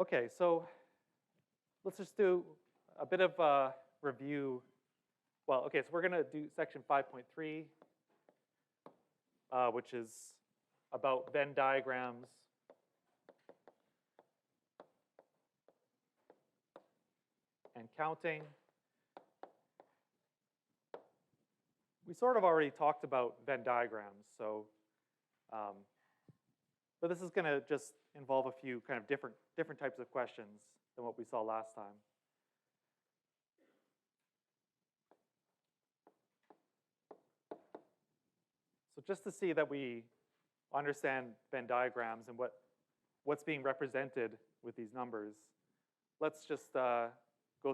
Okay, so let's just do a bit of a review. Well, okay, so we're going to do section 5.3, which is about Venn diagrams. And counting. We sort of already talked about Venn diagrams, so, but this is going to just involve a few kind of different types of questions than what we saw last time. So just to see that we understand Venn diagrams and what's being represented with these numbers, let's just go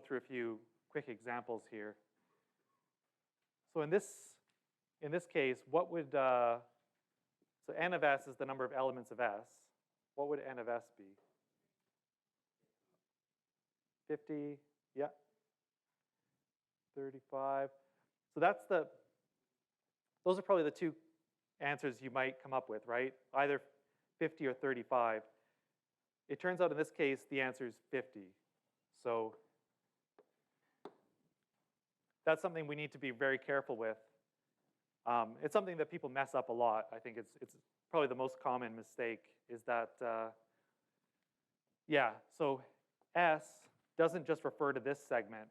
through a few quick examples here. So in this case, what would, so n of s is the number of elements of s. What would n of s be? 50, yeah. 35. So those are probably the two answers you might come up with, right? Either 50 or 35. It turns out in this case, the answer is 50. So that's something we need to be very careful with. It's something that people mess up a lot. I think it's probably the most common mistake is that, yeah, so S doesn't just refer to this segment.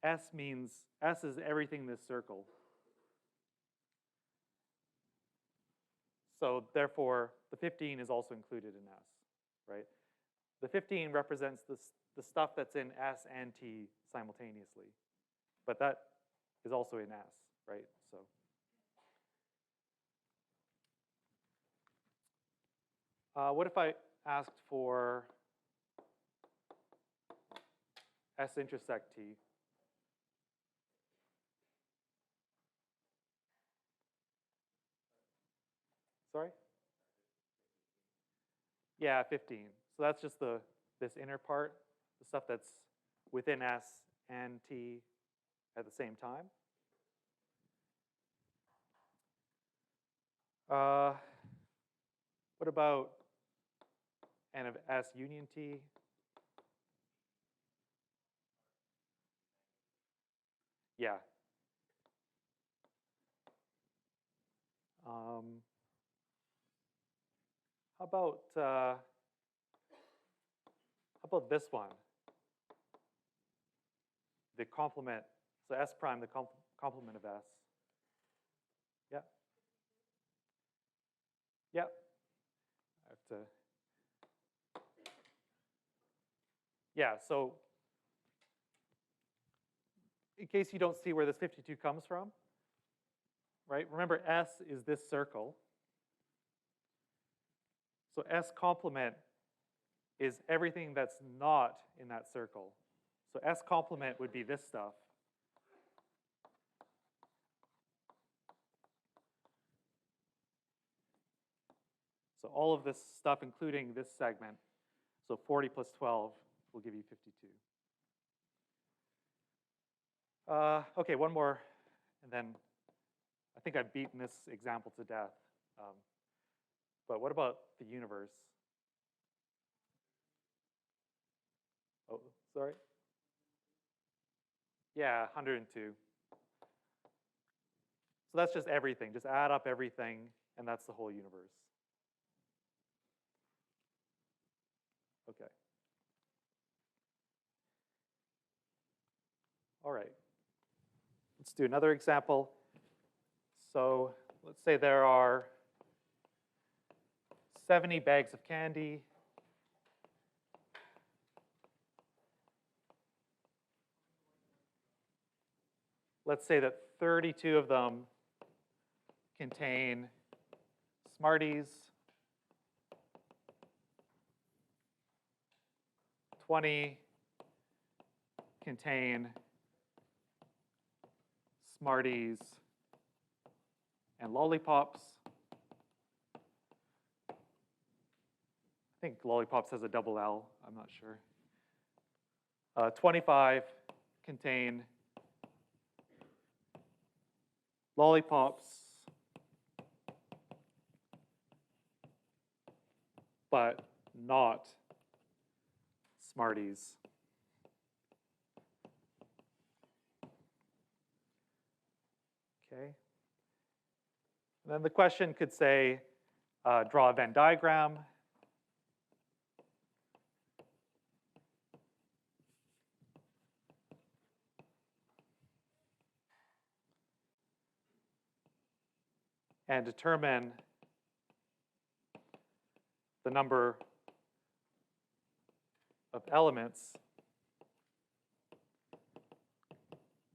S is everything in this circle. So therefore, the 15 is also included in S, right? The 15 represents the stuff that's in S and T simultaneously. But that is also in S, right? So what if I asked for S intersect T? Sorry? Yeah, 15. So that's just this inner part, the stuff that's within S and T at the same time. What about n of S union T? Yeah. How about this one? The complement, so S prime, the complement of S. Yeah. Yeah. I have to. Yeah, so in case you don't see where this 52 comes from, right? Remember, S is this circle. So S complement is everything that's not in that circle. So S complement would be this stuff. So all of this stuff, including this segment, so 40 plus 12 will give you 52. Okay, one more, and then I think I've beaten this example to death. But what about the universe? Oh, sorry. Yeah, 102. So that's just everything. Just add up everything, and that's the whole universe. Okay. All right. Let's do another example. So let's say there are 70 bags of candy. Let's say that 32 of them contain Smarties, 20 contain Smarties and lollipops. I think lollipops has a double L, I'm not sure. 25 contain lollipops, but not Smarties. Okay. And then the question could say, draw a Venn diagram. And determine the number of elements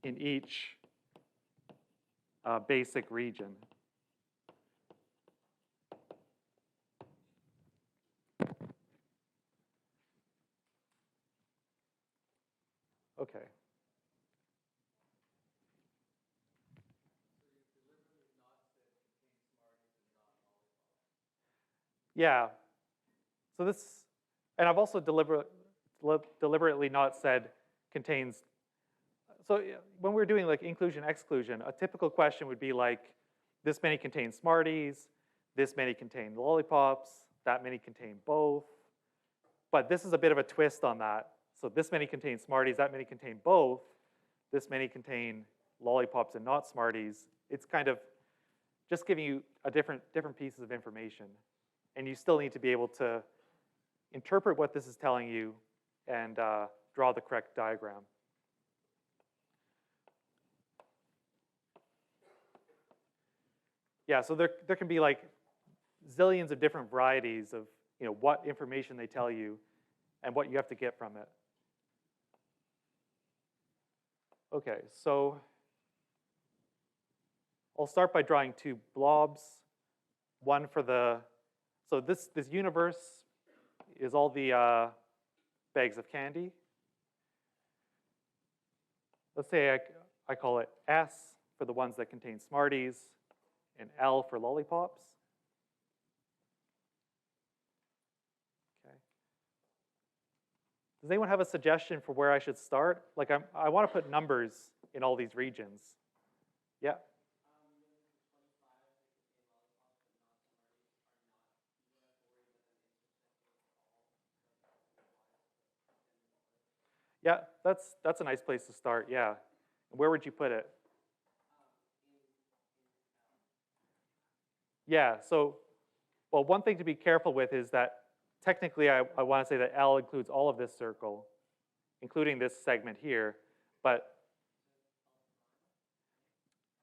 in each basic region. Okay. Yeah. So this, and I've also deliberately not said contains. So when we're doing like inclusion, exclusion, a typical question would be like, this many contain Smarties, this many contain lollipops, that many contain both. But this is a bit of a twist on that. So this many contain Smarties, that many contain both, this many contain lollipops and not Smarties. It's kind of just giving you a different pieces of information. And you still need to be able to interpret what this is telling you and draw the correct diagram. Yeah, so there can be like zillions of different varieties of what information they tell you and what you have to get from it. Okay, so I'll start by drawing two blobs. One for the, so this universe is all the bags of candy. Let's say I call it S for the ones that contain Smarties and L for lollipops. Okay. Does anyone have a suggestion for where I should start? Like I want to put numbers in all these regions. Yeah. Yeah, that's a nice place to start, yeah. Where would you put it? Yeah, so, well, one thing to be careful with is that technically I want to say that L includes all of this circle, including this segment here, but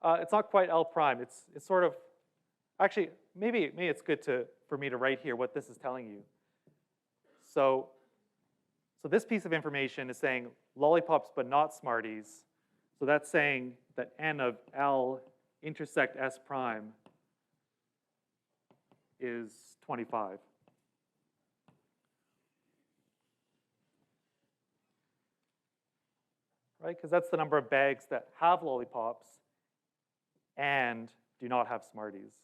it's not quite L prime. It's sort of, actually, maybe it's good for me to write here what this is telling you. So this piece of information is saying lollipops but not Smarties. So that's saying that N of L intersect S prime is 25. Right, because that's the number of bags that have lollipops and do not have Smarties.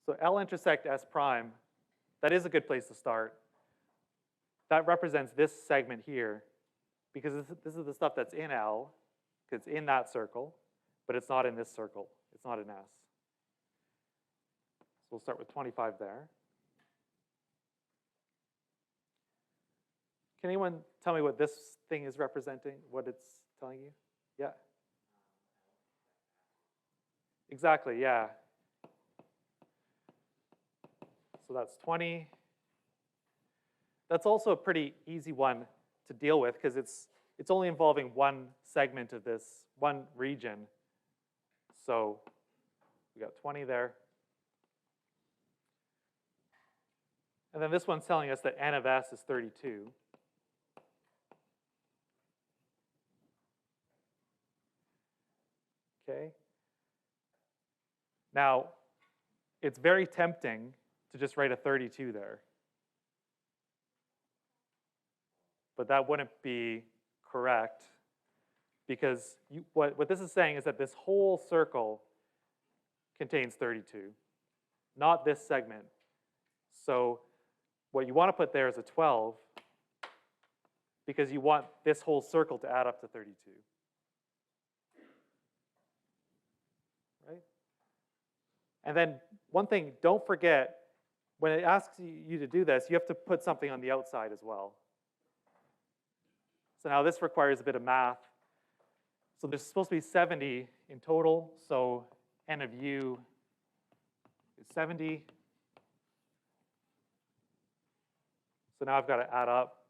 So L intersect S prime, that is a good place to start. That represents this segment here, because this is the stuff that's in L, because it's in that circle, but it's not in this circle. It's not in S. So we'll start with 25 there. Can anyone tell me what this thing is representing, what it's telling you? Yeah. Exactly, yeah. So that's 20. That's also a pretty easy one to deal with because it's only involving one segment of this, one region. So we got 20 there. And then this one's telling us that N of S is 32. Okay. Now, it's very tempting to just write a 32 there. But that wouldn't be correct because what this is saying is that this whole circle contains 32, not this segment. So what you want to put there is a 12 because you want this whole circle to add up to 32. Right? And then one thing, don't forget, when it asks you to do this, you have to put something on the outside as well. So now this requires a bit of math. So there's supposed to be 70 in total, so n of u is 70. So now I've got to add up.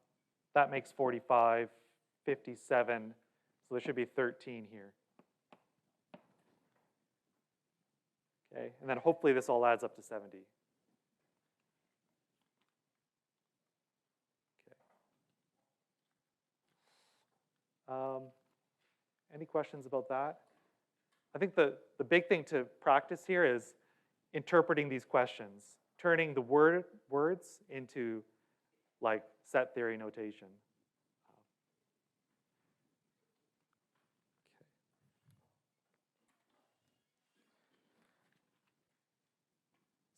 That makes 45, 57, so there should be 13 here. Okay, and then hopefully this all adds up to 70. Okay. Any questions about that? I think the big thing to practice here is interpreting these questions, turning the words into like set theory notation.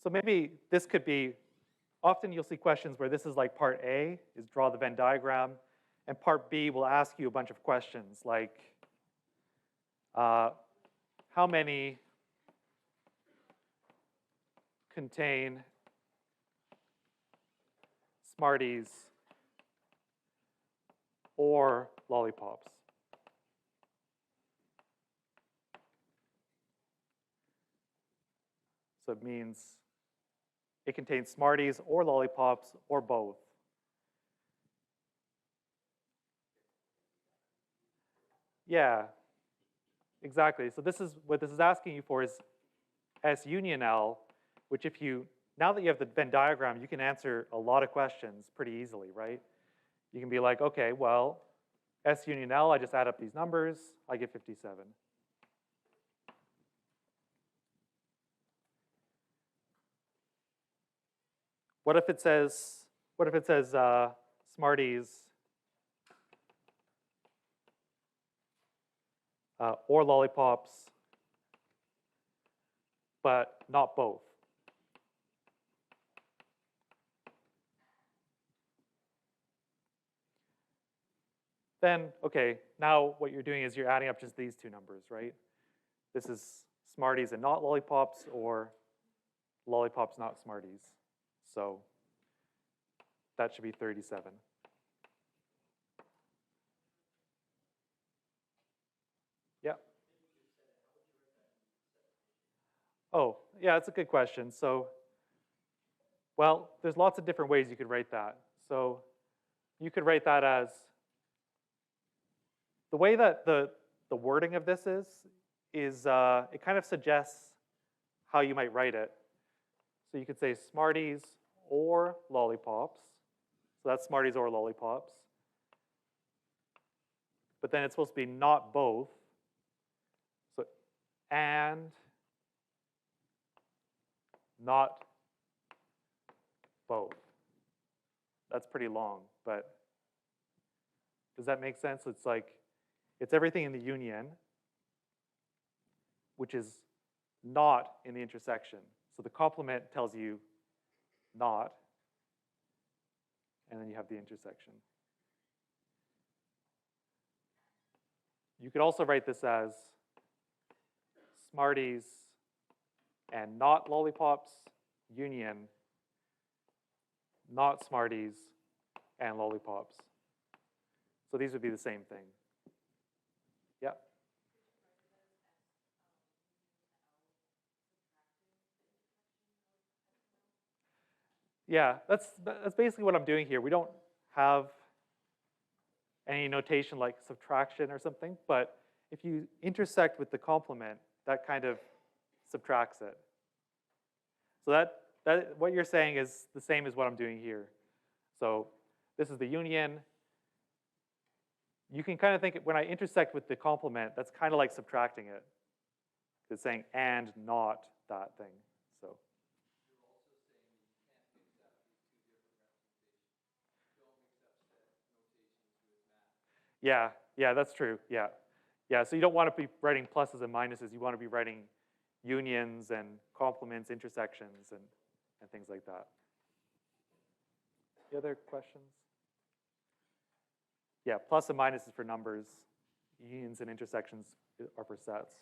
So maybe this could be, often you'll see questions where this is like part A, is draw the Venn diagram, and part B will ask you a bunch of questions like, how many contain Smarties or lollipops? So it means it contains Smarties or lollipops or both. Yeah, exactly. So this is what this is asking you for is S union L, which if you, now that you have the Venn diagram, you can answer a lot of questions pretty easily, right? You can be like, okay, well, S union L, I just add up these numbers, I get 57. What if it says Smarties or lollipops, but not both? Then, okay, now what you're doing is you're adding up just these two numbers, right? This is Smarties and not lollipops, or lollipops not Smarties. So that should be 37. Yeah. Oh, yeah, that's a good question. So, well, there's lots of different ways you could write that. So you could write that as, the way that the wording of this is it kind of suggests how you might write it. So you could say Smarties or lollipops. So that's Smarties or lollipops. But then it's supposed to be not both. So, and not both. That's pretty long, but does that make sense? It's like, it's everything in the union, which is not in the intersection. So the complement tells you not, and then you have the intersection. You could also write this as Smarties and not lollipops, union, not Smarties and lollipops. So these would be the same thing. Yeah. Yeah, that's basically what I'm doing here. We don't have any notation like subtraction or something, but if you intersect with the complement, that kind of subtracts it. So that what you're saying is the same as what I'm doing here. So this is the union. You can kind of think, when I intersect with the complement, that's kind of like subtracting it. It's saying and not that thing. So. Yeah, that's true. Yeah. So you don't want to be writing pluses and minuses. You want to be writing unions and complements, intersections, and things like that. Any other questions? Yeah, plus and minus is for numbers. Unions and intersections are for sets.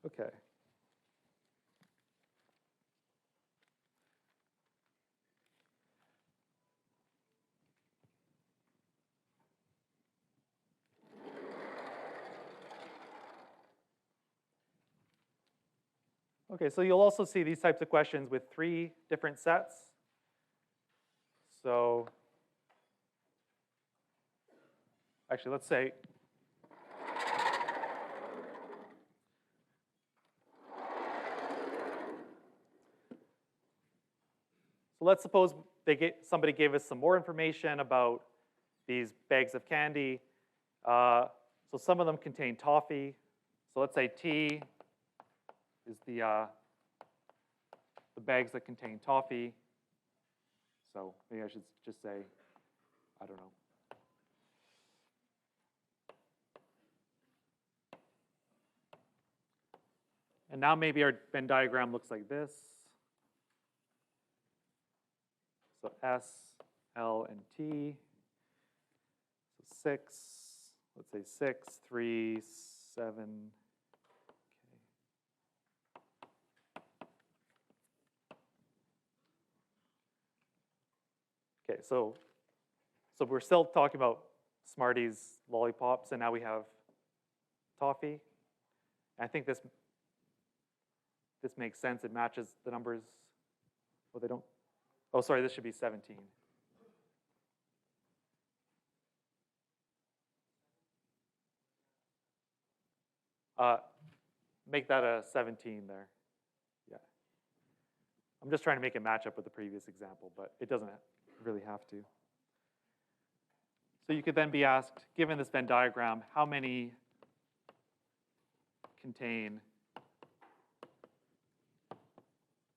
Okay. Okay, so you'll also see these types of questions with 3 different sets. So actually, let's say so let's suppose somebody gave us some more information about these bags of candy. So some of them contain toffee. So let's say T is the bags that contain toffee. So maybe I should just say, I don't know. And now maybe our Venn diagram looks like this. So S, L, and T. So 6, let's say 6, 3, 7. Okay, so we're still talking about Smarties, lollipops, and now we have toffee. And I think this makes sense. It matches the numbers. Well, they don't. Oh, sorry, this should be 17. Make that a 17 there. Yeah. I'm just trying to make it match up with the previous example, but it doesn't really have to. So you could then be asked, given this Venn diagram, how many contain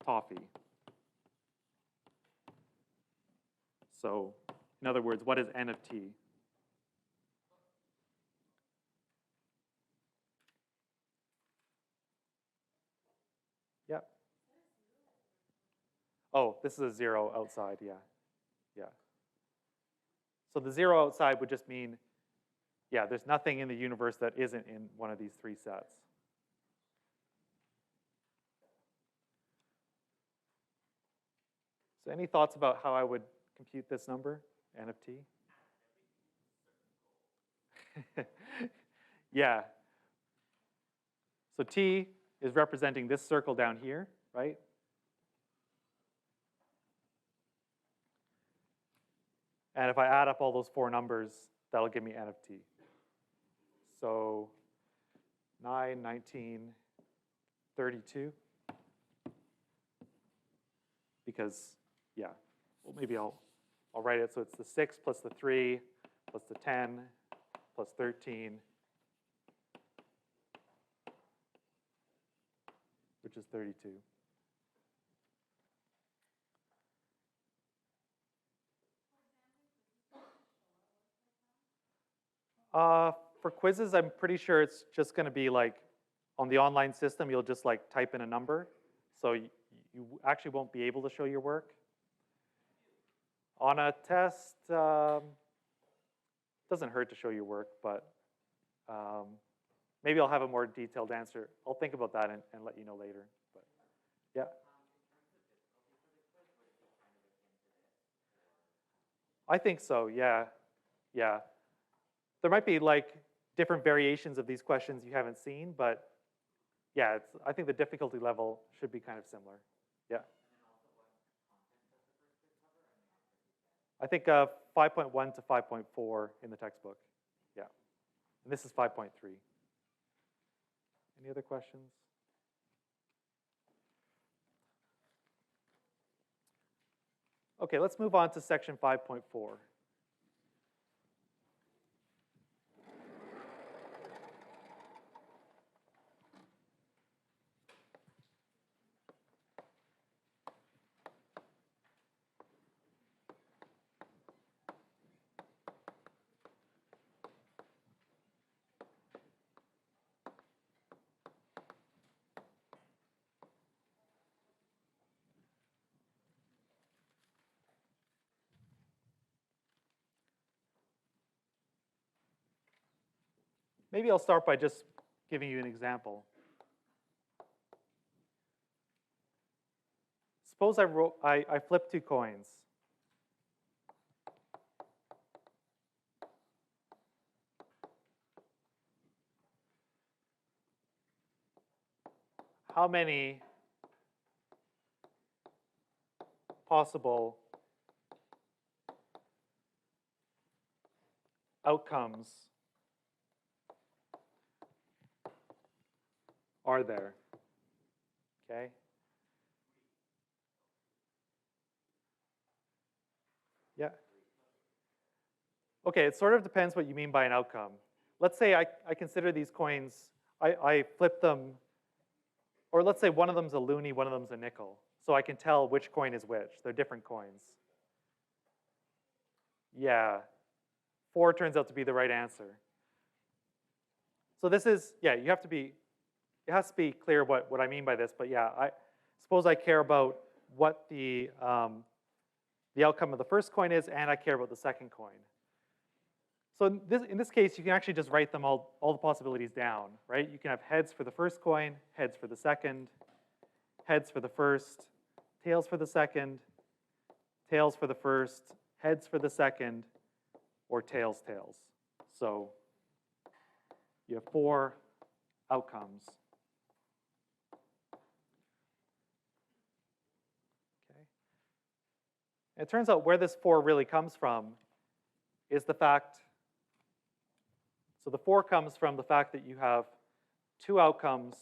toffee? So in other words, what is n of t? Yep. Oh, this is a 0 outside, yeah. Yeah. So the 0 outside would just mean, yeah, there's nothing in the universe that isn't in one of these 3 sets. So any thoughts about how I would compute this number, n of t? Yeah. So t is representing this circle down here, right? And if I add up all those 4 numbers, that'll give me n of t. So 9, 19, 32. Because, yeah, well, maybe I'll write it so it's the 6 plus the 3 plus the 10 plus 13, which is 32. For quizzes, I'm pretty sure it's just going to be like on the online system, you'll just like type in a number. So you actually won't be able to show your work. On a test, doesn't hurt to show your work, but maybe I'll have a more detailed answer. I'll think about that and let you know later. But yeah. I think so, yeah. Yeah. There might be like different variations of these questions you haven't seen, but yeah, I think the difficulty level should be kind of similar. Yeah. I think 5.1 to 5.4 in the textbook. Yeah. And this is 5.3. Any other questions? Okay, let's move on to section 5.4. Maybe I'll start by just giving you an example. Suppose I flip 2 coins. How many possible outcomes are there? Okay. Yeah. Okay, it sort of depends what you mean by an outcome. Let's say I consider these coins, I flip them, or let's say one of them's a loonie, one of them's a nickel. So I can tell which coin is which. They're different coins. Yeah, 4 turns out to be the right answer. So this is, yeah, you have to be, it has to be clear what I mean by this, but yeah, I suppose I care about what the outcome of the first coin is, and I care about the second coin. So in this case, you can actually just write them all the possibilities down, right? You can have heads for the first coin, heads for the second, heads for the first, tails for the second, tails for the first, heads for the second, or tails, tails. So you have 4 outcomes. Okay. And it turns out where this 4 really comes from is the fact, so the 4 comes from the fact that you have 2 outcomes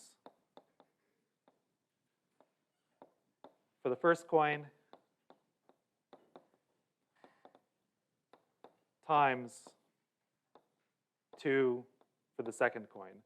for the first coin times 2 for the second coin.